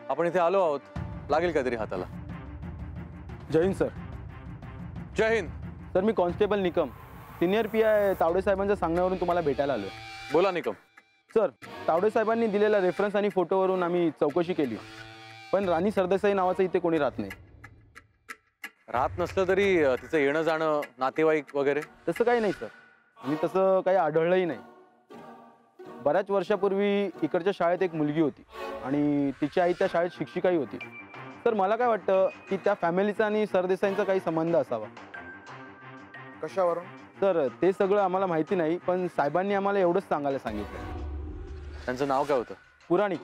आपण इथे आलो आहोत, लागेल काहीतरी हाताला. जय हिंद सर. जय हिंद सर. मी constable Nikam, senior PI Tawde साहेबांच्या सांगण्यावरून तुम्हाला भेटायला आलो. बोला निकम. सर, तावडे साहेबांनी दिलेला रेफरन्स आणि फोटोवरून आम्ही चौकशी केली, पण राणी सरदेसाई नावाचं इथे कोणी राहत नाही. राहत नसलं तरी तिचं येणं जाणं, नातेवाईक वगैरे तसं काही नाही सर, आणि तसं काही आढळलंही नाही. बऱ्याच वर्षापूर्वी इकडच्या शाळेत एक मुलगी होती आणि तिची आई त्या शाळेत शिक्षिकाही होती. तर मला काय वाटतं की त्या फॅमिलीचा आणि सरदेसाईंचा काही संबंध असावा. कशावरून? सर, ते सगळं आम्हाला माहिती नाही, पण साहेबांनी आम्हाला एवढंच सांगायला सांगितलं. त्यांचं नाव काय होतं? पुराणिक.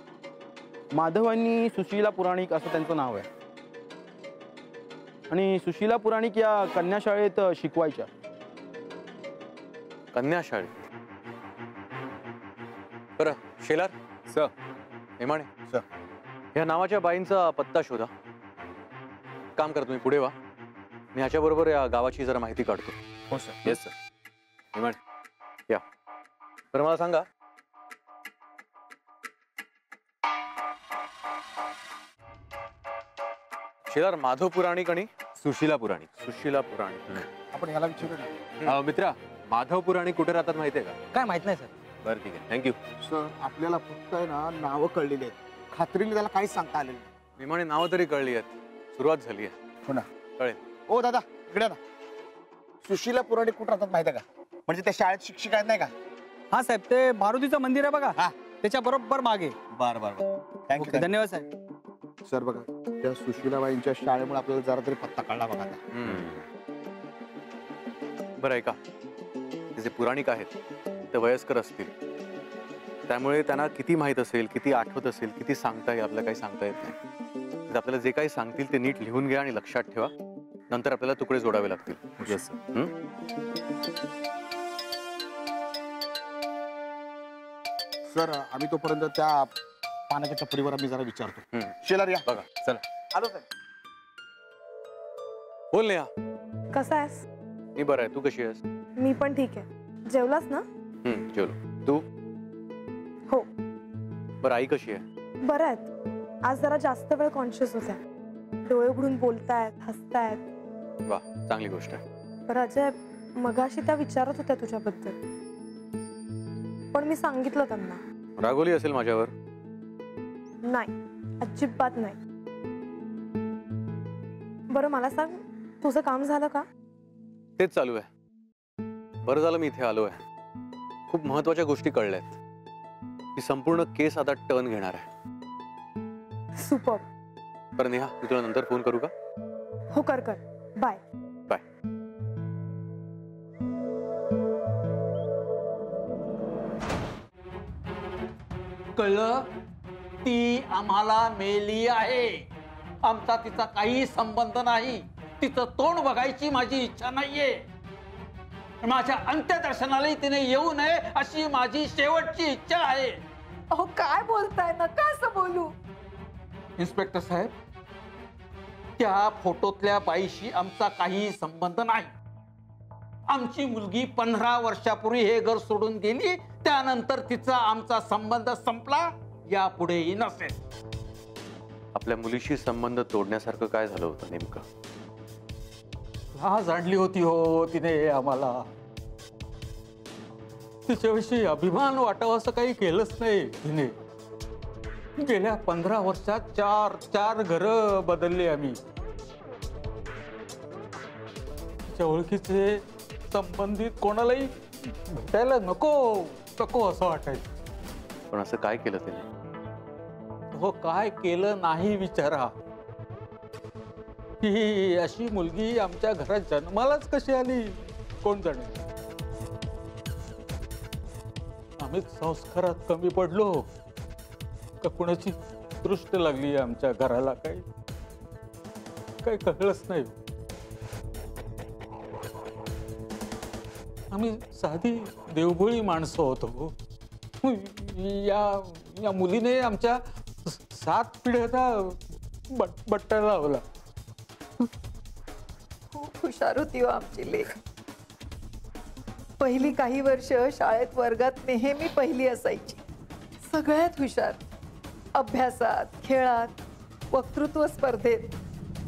माधव आणि सुशीला पुराणिक असं त्यांचं नाव आहे. आणि सुशीला पुराणिक या कन्या शाळेत शिकवायच्या. कन्या शाळेत? बरं शेलार सर. हेमाणे सर. ह्या नावाच्या बाईंचा पत्ता शोधा. काम करा, तुम्ही पुढे व्हा, मी ह्याच्याबरोबर या गावाची जरा माहिती काढतो. हो सर. Yes sir. हेमाणे या. बरं मला सांगा, शेलार माधव पुराणिक आणि सुशीला पुराणिक. सुशीला पुराणिक. आपण याला विचारू ना. मित्रा, माधव पुराणिक कुठे राहतात माहिती आहे का? काय माहित नाही सर. बरं ठीक आहे, थँक्यू. सर, आपल्याला फक्त आहे ना नावं कळलेली आहेत, खात्रीने त्याला काहीच सांगता आलेलं नाही. विमाने नावं तरी कळली आहेत, सुरुवात झाली आहे. हो ना. कळेल. ओ दादा, इकडे ना. सुशीला पुराणिक कुठं राहतात माहिती आहे का? म्हणजे त्या शाळेत शिक्षिका आहेत नाही का? हा साहेब, ते मारुतीचं मंदिर आहे बघा, हा. त्याच्या बरोबर मागे. बरं बरं बरं. थँक्यू. धन्यवाद साहेब. सर बघा, त्या सुशीलाबाईंच्या शाळेमुळे आपल्याला जरा तरी पत्ता कळला बघा आता. बरं आहे का, ते जे पुराणिक आहेत ते वयस्कर असतील, त्यामुळे त्यांना किती माहीत असेल, किती आठवत असेल, किती सांगता येईल, आपल्याला काही सांगता येत नाही. आपल्याला जे काही सांगतील ते नीट लिहून घ्या आणि लक्षात ठेवा, नंतर आपल्याला तुकडे जोडावे लागतील. सर, आम्ही तोपर्यंत त्या पाण्याच्या टपरीवर आम्ही जरा विचारतो. शेलार या. बघा चला. आलो सर. बोल नेहा. कसा आहेस? मी बरं आहे, तू कशी आहेस? मी पण ठीक आहे. जेवलास ना? जेवलो. तू? हो. बरं, आई कशी आहे? बरं आहेत. आज जरा जास्त वेळ कॉन्शियस होत्या, डोळे उघडून बोलतायत, हसतायत. वा, चांगली गोष्ट आहे. बरं अजय, मगाशी त्या विचारत होत्या तुझ्याबद्दल, पण मी सांगितलं त्यांना. रागवली असेल माझ्यावर? नाही, अजिबात नाही. बरं मला सांग, तुझं काम झालं का? तेच चालू आहे. बरं झालं मी इथे आलो आहे. खूप महत्वाच्या गोष्टी कळल्यात. ही संपूर्ण केस आता टर्न घेणार आहे. सुपर. बरं नेहा, मी तुला नंतर फोन करू का? हो, कर कर. Bye bye. कळलं? ती आम्हाला मेली आहे. आमचा तिचा काही संबंध नाही. तिचं तोंड बघायची माझी इच्छा नाहीये. माझ्या अंत्यदर्शनालाही तिने येऊ नये अशी माझी शेवटची इच्छा आहे. अहो काय बोलताय, नका असं बोलू. इन्स्पेक्टर साहेब, त्या फोटोतल्या बाईशी आमचा काही संबंध नाही. आमची मुलगी 15 वर्षापूर्वी हे घर सोडून गेली, त्यानंतर तिचा आमचा संबंध संपला, यापुढेही नसेल. आपल्या मुलीशी संबंध तोडण्यासारखं काय झालं होतं नेमकं? लाज आणली होती हो तिने आम्हाला. तिच्याविषयी अभिमान वाटावा असं काही केलंच नाही तिने. गेल्या 15 वर्षात 4 घरं बदलली आम्ही. तिच्या ओळखीचे संबंधित कोणालाही भेटायला नको असं वाटायचं. पण असं काय केलं तिने? हो, काय केलं नाही विचारा. ही अशी मुलगी आमच्या घरात जन्मालाच कशी आली कोण जाणे. आम्ही संस्कारात कमी पडलो का कुणाची दृष्ट लागली आमच्या घराला, काही कळलंच नाही. आम्ही साधी देवभोळी माणसं होतो. या मुलीने आमच्या 7 पिढ्यांना बट्टा लावला. खूप हुशार होती हो आमची लेक. पहिली काही वर्ष शाळेत वर्गात नेहमी पहिली असायची. सगळ्यात हुशार, अभ्यासात, खेळात वक्तृत्व स्पर्धेत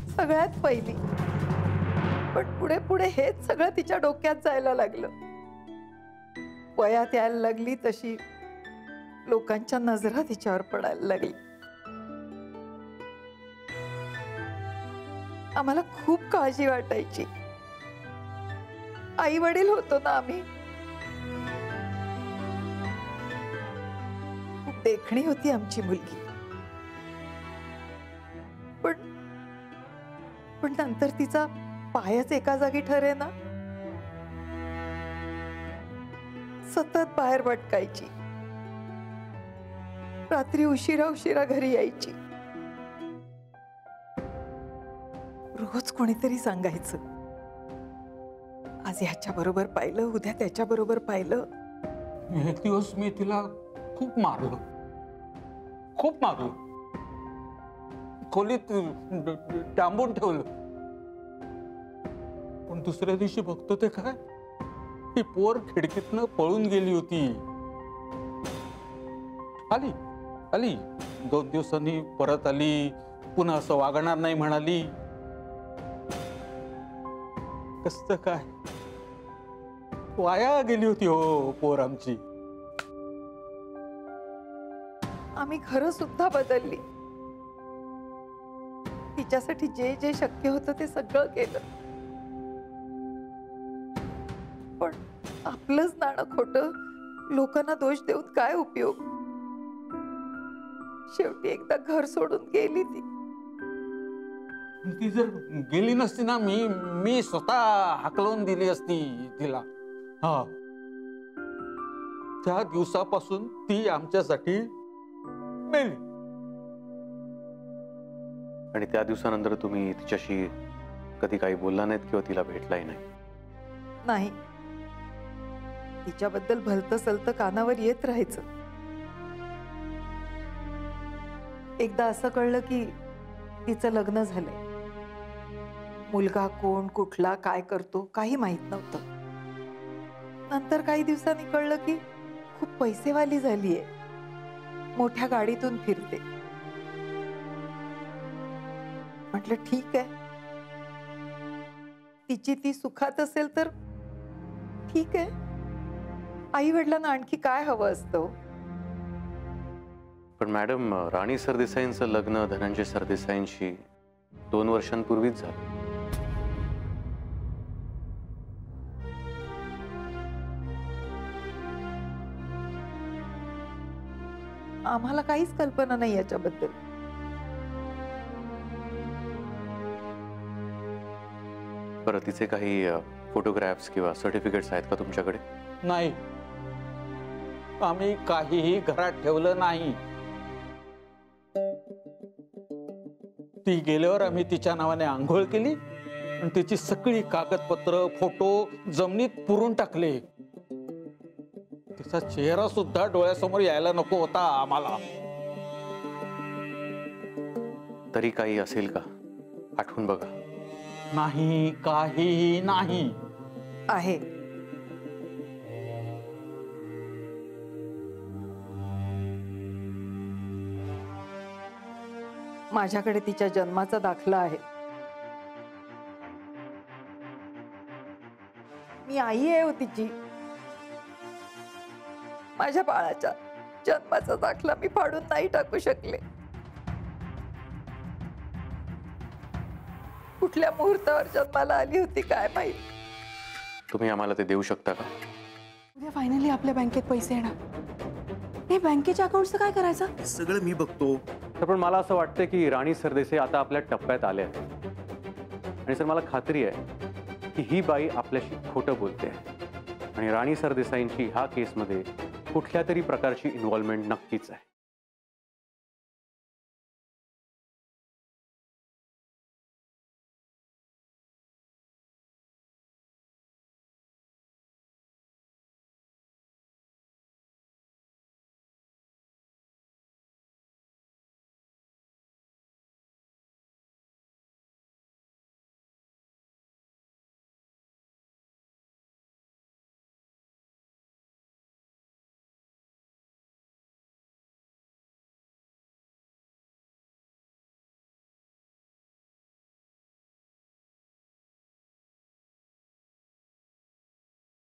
सगळ्यात पहिली. पण पुढे पुढे हेच सगळं तिच्या डोक्यात जायला लागलं. वयात यायला लागली तशी लोकांच्या नजरा तिच्यावर पडायला लागली. आम्हाला खूप काळजी वाटायची. आई वडील होतो ना आम्ही. खूप देखणी होती आमची मुलगी. पण नंतर तिचा पायच एका जागी ठरे ना. सतत बाहेर भटकायची. रात्री उशिरा उशिरा घरी यायची. रोज कोणीतरी सांगायचं, आज ह्याच्या बरोबर पाहिलं, उद्या त्याच्या बरोबर पाहिलं. एक दिवस मी तिला खूप मारलं, खूप मारलं, खोलीत डांबून ठेवलं. पण दुसऱ्या दिवशी बघतो ते काय, ही पोर खिडकीतनं पळून गेली होती. आली आली 2 दिवसांनी परत आली. पुन्हा असं वागणार नाही म्हणाली. कसं काय वाया गेली होती हो पोर आमची. आम्ही घरं सुद्धा बदलली. तिच्यासाठी जे जे शक्य होतं ते सगळं केलं. पण आपलंच नाणं खोटं, लोकांना दोष देऊन काय उपयोग. शेवटी एकदा घर सोडून गेली ती. ती जर गेली नसती ना, मी स्वतः हाकलवून दिली असती तिला. हा, त्या दिवसापासून ती आमच्यासाठी मेली. आणि त्या दिवसानंतर तुम्ही तिच्याशी कधी काही बोलला नाहीत किंवा तिला भेटलाही नाही? नाही. तिच्याबद्दल भलतं सलतं कानावर येत राहायचं. एकदा असं कळलं की तिचं लग्न झालंय. मुलगा कोण, कुठला, काय करतो काही माहित नव्हतं. नंतर काही दिवसांनी कळलं की खूप पैसेवाली झालीये, मोठ्या गाडीतून फिरते. म्हटलं ठीक आहे, तिची ती सुखात असेल तर ठीक आहे. आई वडिलांना आणखी काय हवं असतं. पण मॅडम, राणी सरदेसाईंचं लग्न धनंजय सरदेसाईंशी 2 वर्षांपूर्वीच झालं. आम्हाला काहीच कल्पना नाही याच्याबद्दल. बरं, तिचे काही फोटोग्राफ्स किंवा सर्टिफिकेट्स आहेत का तुमच्याकडे? नाही, आम्ही काहीही घरात ठेवलं नाही. ती गेल्यावर आम्ही तिच्या नावाने आंघोळ केली आणि तिची सगळी कागदपत्र, फोटो जमिनीत पुरून टाकले. तिचा चेहरा सुद्धा डोळ्यासमोर यायला नको होता आम्हाला. तरी काही असेल का? आठवून बघा. नाही, काहीही नाही. आहे. माझ्याकडे तिच्या जन्माचा दाखला आहे. मी आई आहे हो तिची. माझ्या बाळाच्या जन्माचा दाखला मी फाडून नाही टाकू शकले. कुठल्या मुहूर्तावर जन्माला आली होती काय माहित. तुम्ही आम्हाला ते देऊ शकता का? उद्या फायनली आपल्या बँकेत पैसे येणार. हे बँकेच्या अकाउंटचं काय करायचं? हे सगळं मी बघतो. तर पण मला असं वाटतं की राणी सरदेसाई आता आपल्या टप्प्यात आल्या आहेत. आणि सर, मला खात्री आहे की ही बाई आपल्याशी खोटं बोलते आहे आणि राणी सरदेसाईंची ह्या केसमध्ये कुठल्या तरी प्रकारची इन्व्हॉल्वमेंट नक्कीच आहे.